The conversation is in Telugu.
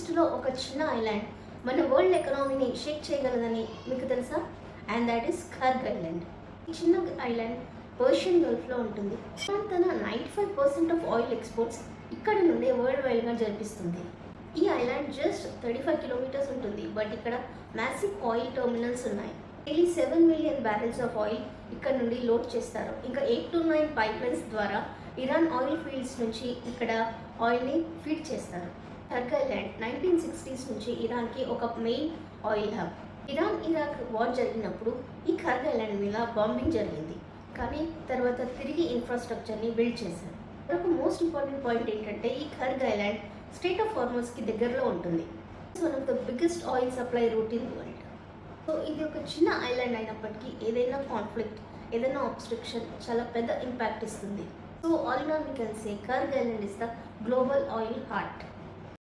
ఈస్ట్లో ఒక చిన్న ఐలాండ్ మన వరల్డ్ ఎకనామీని షేక్ చేయగలదని మీకు తెలుసా? And that is Kharg island. ఈ చిన్న ఐలాండ్ పర్షియన్ గల్ఫ్లో ఉంటుంది. తన 95% ఆఫ్ ఆయిల్ ఎక్స్పోర్ట్స్ ఇక్కడ నుండే వరల్డ్ వైడ్గా జరిపిస్తుంది. ఈ ఐలాండ్ జస్ట్ 35 కిలోమీటర్స్ ఉంటుంది, బట్ ఇక్కడ మ్యాసివ్ ఆయిల్ టెర్మినల్స్ ఉన్నాయి. Daily 7 million barrels of oil ఇక్కడ నుండి లోడ్ చేస్తారు. ఇంకా 8 to 9 పైప్ లైన్స్ ద్వారా ఇరాన్ ఆయిల్ ఫీల్డ్స్ నుంచి ఇక్కడ ఆయిల్ని ఫీడ్ చేస్తారు. కర్గ్ ఐలాండ్ 1960s నుంచి ఇరాన్కి ఒక main oil hub. Iran Iraq war జరిగినప్పుడు ఈ కర్గ్ ఐలాండ్ మీద బాంబింగ్ జరిగింది, కానీ తర్వాత తిరిగి ఇన్ఫ్రాస్ట్రక్చర్ని బిల్డ్ చేశారు. మరొక మోస్ట్ ఇంపార్టెంట్ పాయింట్ ఏంటంటే ఈ కర్గ్ ఐలాండ్ స్టేట్ ఆఫ్ హార్మోస్కి దగ్గరలో ఉంటుంది. It's one of the biggest oil supply route in world. So ఇది ఒక చిన్న ఐలాండ్ అయినప్పటికీ ఏదైనా కాన్ఫ్లిక్ట్, ఏదైనా ఆబ్స్ట్రక్షన్ చాలా పెద్ద ఇంపాక్ట్ ఇస్తుంది. So all in all we can say Kharg island is the global oil heart.